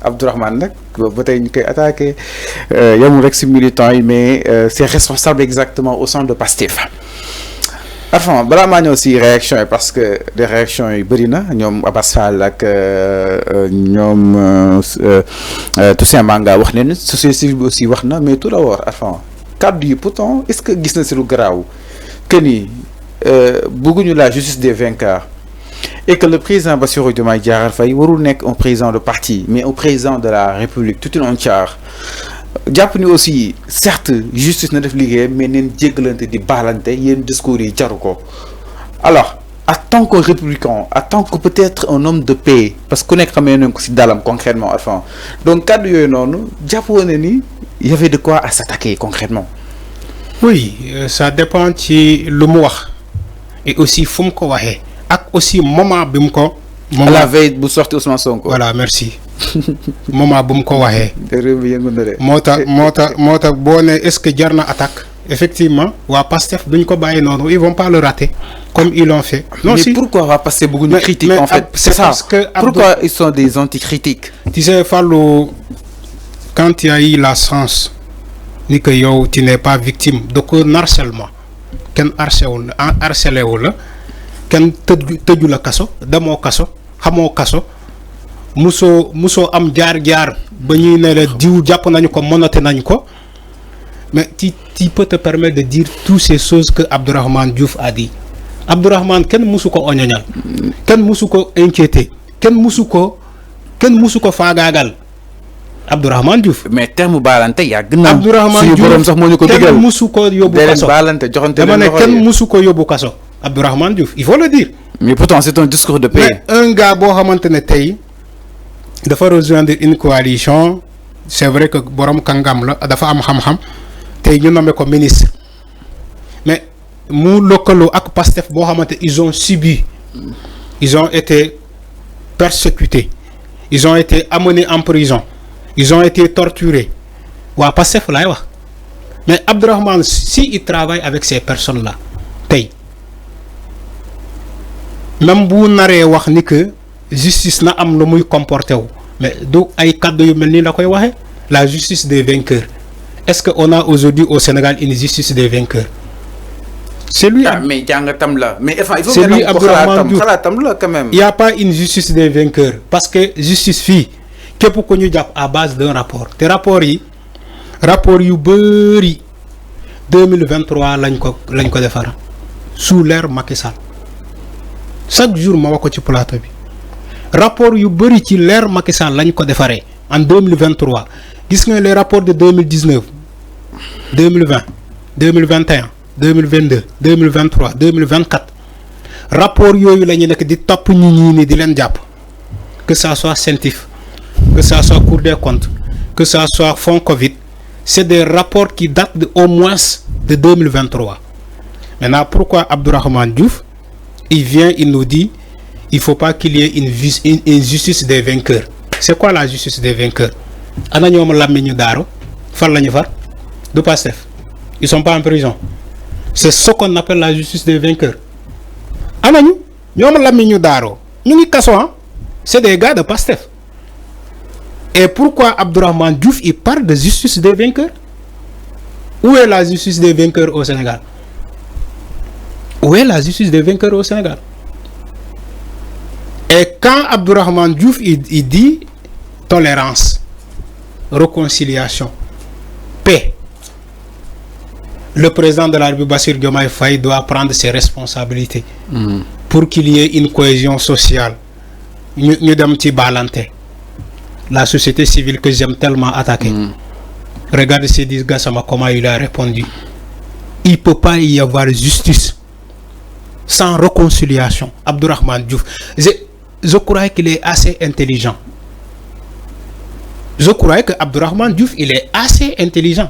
Abdourahmane nag ba tey ñu koy attaqué yamul rek si militants yi mais c'est responsable exactement au sein de Pastef. Enfin balaa maa ñëw si réaction yi parce que des réactions yi bëri na ñoom Abass Fall ak ñoom Toussaint Manga wax nañu société civile bi aussi wax na mais tout d'abord enfin kaddu yi pourtant est-ce que gis na si lu garaaw que ni bëgguñu la justice des vainqueurs et que le président Bassirou Diomaye Diakhar Faye warul nekk un président de parti mais un président de la République tout entière jàpp ni aussi certes justice na def liggéey mais neen jéggalante di baalante yéen discours yi jaru ko alors en tant que républicain en tant que peut-être un homme de paix parce que ku nekk xamee nañ ko si dalam concrètement enfin donc kaddu yooyu noonu jàppoo ne ni y avait de quoi à s'attaquer concrètement. Oui, ça dépend ci lu mu wax et aussi fu mu ko waxee ak aussi moment bi mu ko. à la veille bu sorti Ousmane Sonko. Voilà merci moment bu mu ko waxee. moo tax boo ne est-ce que jar na attaque effectivement waa Pastef duñ ko bàyyi noonu ils vont pas le rater comme ils l'ont fait. Non, mais si pourquoi waa Pastef bëgguñu critique en fait c'est ça parce que pourquoi ils sont des anticritiques. Tu sais Fallou quand il y a eu la chance ni que yow tu n'es pas victime de harcèlement kenn harcelé wu la kenn tëju la kaso demoo kaso xamoo kaso musoo am jaar-jaar ba ñuy ne la diw jàpp nañu ko monoté nañu ko mais tu peux te permettre de dire toutes ces choses que Abdourahmane Diouf a dit Abdourahmane kenn musu ko oñoñal kenn musu ko inquiété kenn musu ko faagaagal Abdourahmane Diouf. mais terme baalante yàgg na. Abdourahmane Diouf sax moo ñu ko digal kenn musu ko yóbbu kaso baalante joxante dama ne kenn musu ko yóbbu kaso Abdourahmane Diouf il faut le dire. mais pourtant c'est un discours de paix. mais un gars boo xamante ne tey dafa rejoindre une coalition c'est vrai que borom kàngam la dafa am xam-xam tey ñu nommé ko ministre mais mu lëkkaloo ak Pastef boo xamante ils ont subi ils ont été persécutés ils ont été amenés en prison ils ont été torturés waa Pastef laay wax mais Abdourahmane si il travaille avec ces personnes là tey même bu naree wax ni que justice na am lu muy comporté wu mais du ay kàddu yu mel nii la koy waxee la justice des vainqueurs est-ce que on a aujourd'hui au Sénégal une justice des vainqueurs c'est lui mais jàngatam la mais enfin il faut c'est lui Abdourahmane Diouf xalaatam la quand même. il y a pas une justice des vainqueurs parce que justice fii képp ko ñu jàpp à base d'un rapport te rapport yu bëri 2023 lañ ko defar sous l'ère Macky Sall chaque jour ma wax ko ci plateau bi rapport yu bëri ci l'ère Macky Sall lañ ko defaree en 2023 gis nga les rapports de 2019 2020 2021 2022 2023 2024 rapport yooyu la ñu nekk di topp ñi ni di leen jàpp que ça soit CENTIF que ça soit Cour des comptes que ça soit Fonds Covid c'est des rapports qui datent de au moins de 2023 maintenant pourquoi Abdourahmane Diouf il vient il nous dit il faut pas qu'il y ait une justice des vainqueurs c'est quoi la justice des vainqueurs ana ñoom làmmiñu daaru fan la ñu far du Pastef ils sont pas en prison c'est ce qu'on appelle la justice des vainqueurs ana ñu ñoom làmmiñu daaru ñu ngi kaso c'est des gars de Pastef et pourquoi Abdourahmane Diouf il parle de justice des vainqueurs où est la justice des vainqueurs au Sénégal où est la justice des vainqueurs au Sénégal et quand Abdourahmane Diouf il dit tolérance réconciliation paix le président de la République Bassirou Diomaye Faye doit prendre ses responsabilités pour qu'il y ait une cohésion sociale ñu dem ci baalante la société civile que j'aime tellement attaquer regarde Seydi Gassama comment il a répondu il peut pas y avoir justice sans réconciliation. Abdourahmane Diouf je crois qu'il est assez intelligent je crois que Abdourahmane Diouf il est assez intelligent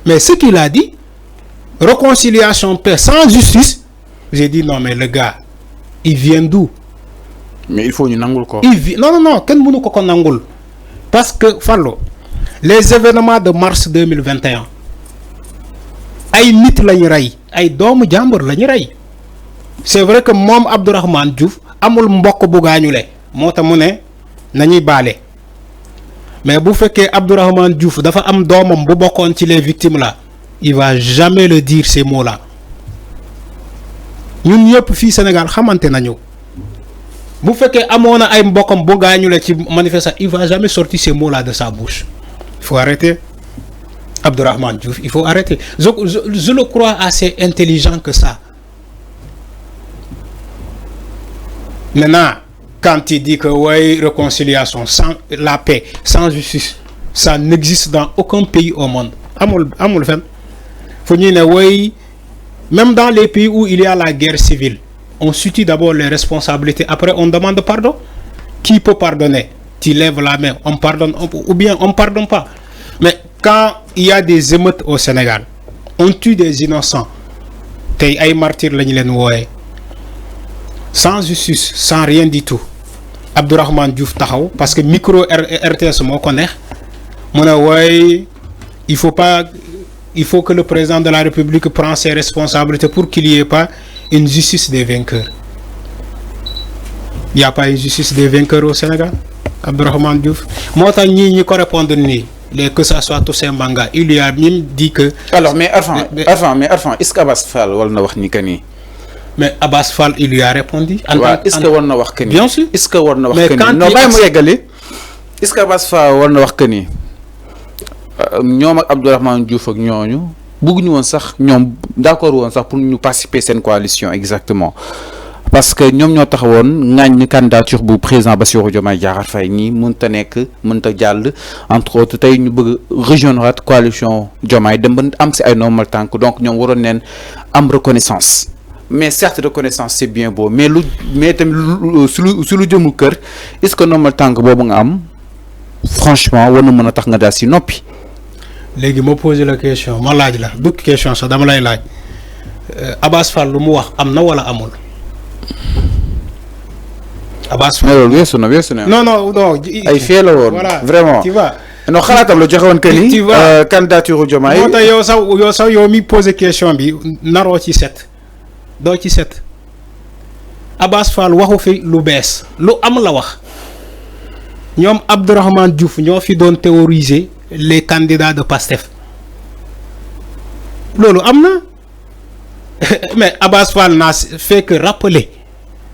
mais ce qu'il a dit réconciliation paix sans justice j'ai dit non mais le gars il vient d'où mais il faut ñu nangul ko non kenn mënu ko nangul parce que Fallou les événements de mars 2021 ay nit lañu rey ay doomu jàmbur lañu rey c'est vrai que moom Abdourahmane Diouf amul mbokk bu gaañule moo tax mu ne nañuy baale mais bu fekkee Abdourahmane Diouf dafa am doomam bu bokkoon ci les victimes là il va jamais le dire ces mots là ñun ñëpp fii Sénégal xamante nañu bu fekkee amoon na ay mbokkam bu gaañu la ci manifestation il va jamais sortir ces mots là de sa bouche il faut arrêter Abdourahmane Diouf il faut arrêter je le crois assez intelligent que ça. Maintenant quand il dit que ouais réconciliation sans la paix sans justice ça n'existe dans aucun pays au monde amul fen fu ñuy ne way même dans les pays où il y a la guerre civile on situe d'abord les responsabilités après on demande pardon. Qui peut pardonner? Tu lèves la main, on pardonne ou bien on pardonne pas. Mais quand il y a des émeutes au Sénégal on tue des innocents tey ay martyrs lañu leen wooye sans justice sans rien du tout Abdourahmane Diouf taxaw parce que micro RTS moo ko neex mu ne wooy il faut que le président de la République prenne ses responsabilités pour qu'il n'y ait pas une justice des vainqueurs. Il n'y a pas une justice des vainqueurs au Sénégal. Abdourahmane Diouf moo tax ñi ko répondre nii que ça soit Toussaint Manga il lui a même dit que. alors mais Arfan est-ce que Abass Fall war na wax ni que nii. mais Abass Fall il lui a répondu. est-ce que war na wax que nii. bien sûr est-ce que war na wax que nii non bàyyi mu yeggali. est-ce que Abass Fall war na wax que nii ñoom ak Abdourahmane Diouf ak ñooñu bëgguñu woon sax ñoom d'accord woon sax pour ñu participer seen coalition exactement. parce que ñoom ñoo taxawoon ŋaañ candidature bu président Bassirou Diomaye Diakhar Faye nii mënta nekk mënta jàll entre autres tey ñu bëgg rejoindre coalition Diomaye dem ba am si ay normal tànk donc ñoom waroon neen am reconnaissance mais certes reconnaissance c'est bien beau mais tamit su lu jëmul kër est-ce que normal tànk boobu nga am franchement war na mën a tax nga daal si noppi. léegi ma posé la question ma laaj la du question sax dama lay laaj Abass Fall lu mu wax am na wala amul. Abass Fall loolu weesu na. non ay fee la woon. voilà vraiment tu vois. non xalaatam la joxe woon que ni. candidature Diomaye. moo tax yow mi posé question bi naroo ci set doo ci set Abass Fall waxu fi lu bees lu am la wax ñoom Abdourahmane Diouf ñoo fi doon théoriser les candidats de PASTEF loolu am na mais Abass Fall n'a fait que rappeler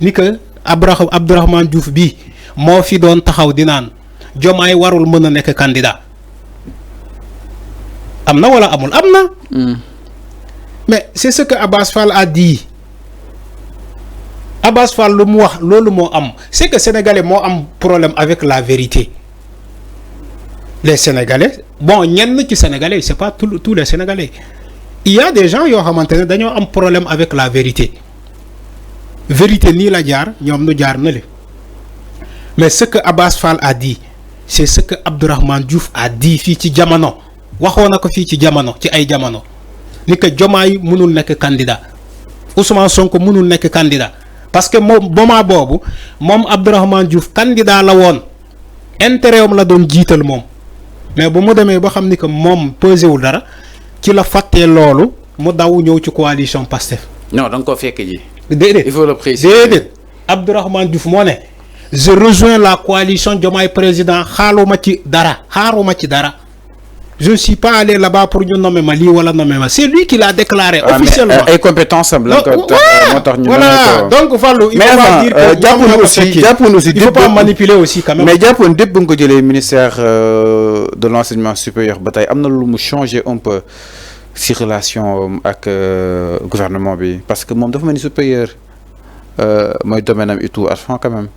ni que Abdourahmane Diouf bi moo fi doon taxaw di naan Diomaye warul mën a nekk candidat am na wala amul am na. mais c'est ce que Abass Fall a dit Abass Fall lu mu wax loolu moo am c'est que sénégalais moo am problème avec la vérité les sénégalais bon ñenn ci sénégalais c'est pas tous les sénégalais il y a des gens yoo xamante ne dañoo am problème avec la vérité nii la jaar ñoom nu jaar na le mais ce que Abass Fall a dit c'est ce que Abdourahmane Diouf a dit fii ci jamono waxoon na ko fii ci jamono ci ay jamono ni que Diomaye mënul nekk candidat Ousmane Sonko mënul nekk candidat parce que moom moment boobu moom Abdourahmane Diouf candidat la woon intérêt am la doon jiital moom mais bu mu demee ba xam ni que moom pesé wul dara ci la fàttee loolu mu daw ñëw ci coalition PASTEF. non da nga koo fekk ji. déedéet il faut le préciser déedéet Abdourahmane Diouf moo ne je rejoins la coalition Diomaye président xaaruma ci dara. Je ne suis pas allé là-bas pour ñu nommer ma lii wala nommer ma c'est lui qui l'a déclaré officiellement. ay compétences am la voilà donc Fallou il faut pas dire que jàppoon aussi il faut pas manipuler aussi quand même. mais jàppoon dépp bu nga ko jëlee ministère de l'enseignement supérieur ba tey am na lu mu changer un peu si relation ak gouvernement bi parce que moom dafa mel ni supérieur mooy domaine am et tout Arfan quand même.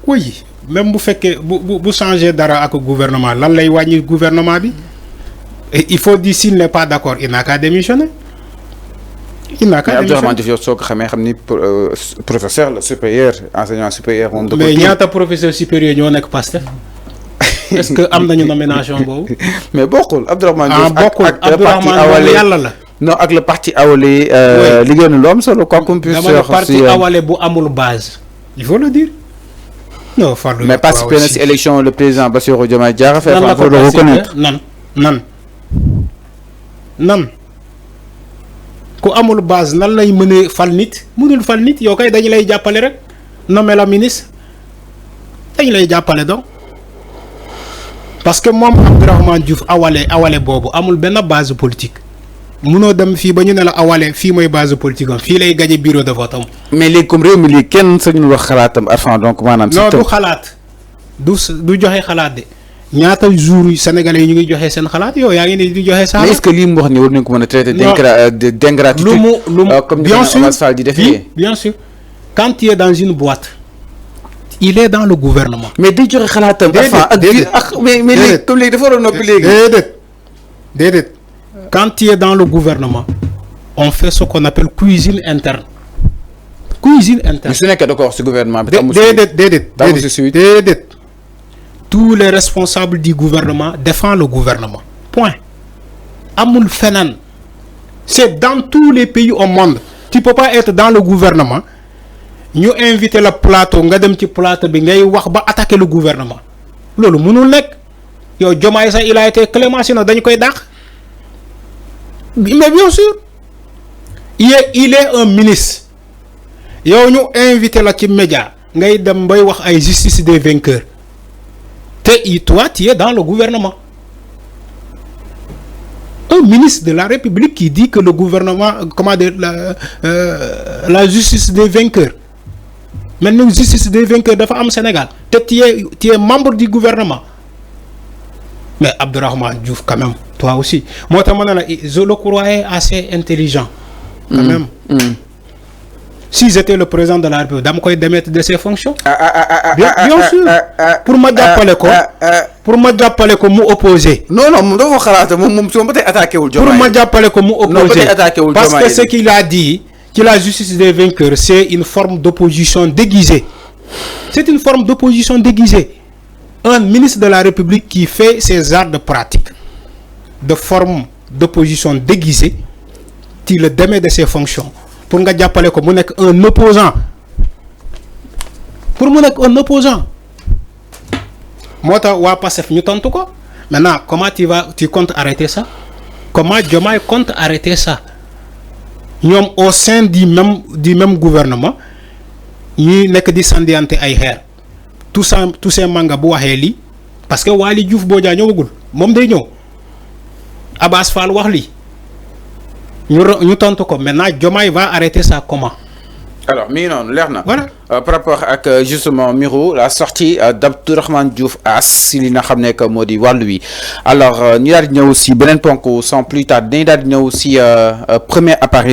oui même bu fekkee bu changer dara ak gouvernement lan lay wàññi gouvernement bi. Et il faut dire s'il n'est pas d'accord il n'a qu'à démissionner. Abdourahmane Diouf yow soo ko xamee xam ni professeur la supérieur enseignant supérieur moom. mais ñaata professeur supérieur ñoo nekk PASTEF est-ce que am nañu nomination boobu. mais bokkul Abdourahmane Diouf bokkul Abdourahmane yàlla la. non ak le parti Awalé. liggéey na lu am solo quoi qu'on puisse dire. dama ne parti Awalé bu amul base. il faut le dire. non Fallou mais participer na si élection le président Bassirou Diomaye Diakhar Faye. nan la ko reconnaître nan ku amul base nan lay mënee fal nit mënul fal nit yow kay dañu lay jàppale rek nommé la ministre dañu lay jàppale donc parce que moom Abdourahmane Diouf awale boobu amul benn base politique munoo dem fii ba ñu ne la awale fii mooy base politique am fii lay gañe bureau de vote am. mais léegi comme réew mi léegi kenn sañul wax xalaatam Arfan donc maanaam. non du xalaat du joxe xalaat de ñaata jours sénégalais yi ñu ngi joxe seen xalaat yow yaa ngi ni di joxe sa. mais est-ce que lii mu wax ni war nañu ko mën a traiter d'ingratitude comme ni Abass Fall di defee. bien sûr quand tu es dans une boîte. il est dans le gouvernement. mais day joxe xalaatam. mais léegi comme léegi dafa war a noppi léegi. déedéet quand tu es dans le gouvernement on fait ce qu'on appelle cuisine interne. mais su nekkee d'accord ci gouvernement bi. déedéet tous les responsables du gouvernement défendent le gouvernement point. amul feneen c'est dans tous les pays au monde tu peux pas être dans le gouvernement. ñu invité la plateau nga dem ci plateau bi ngay wax ba attaquer le gouvernement loolu mënul nekk yow Diomaye sax il a été clément sinon dañu koy dàq mais bien sûr il est un ministre yow ñu invité la ci média ngay dem bay wax ay justice des vainqueurs te toi tu es dans le gouvernement un ministre de la République qui dit que le gouvernement comment dire la justice des vainqueurs. Maintenant justice des vainqueurs dafa am Sénégal te tu es membre du gouvernement mais Abdourahmane Diouf quand même toi aussi moi je le croyais assez intelligent quand même. Si j'étais le président de la République dama koy démettre de ses fonctions. Bien sûr pour ma jàppale ko mu opposé. non moom dafa xalaat moom su ma ba tey attaqué wul Diomaye. pour ma jàppale ko mu opposé parce que ce qu'il a dit. que la justice des vainqueurs c'est une forme d'opposition déguisée. C'est une forme d'opposition déguisée. Un ministre de la République qui fait ses arts de pratique de forme d'opposition déguisée, tu le démets de ses fonctions pour nga jàppale ko mu nekk un opposant moo tax waa Pastef ñu tontu ko. Maintenant comment tu comptes arrêter ça? Comment Diomaye compte arrêter ça? ñoom au sein du même gouvernement ñi nekk di sandiante ay xeer tout ces manga bu waxee lii parce que Waly Diouf Bodian ñëwagul moom day ñëw Abass Fall wax lii ñu tontu ko maintenant Diomaye va arrêter ça comment? alors mi ngi noonu leer na. voilà par rapport ak justement Miro la sortie d'Abdourahmane Diouf si li nga xam ne que moo di wàllu wi alors ñu daal di ñëw si beneen ponk sans plus tarder dañuy daal di ñëw si premier appareil.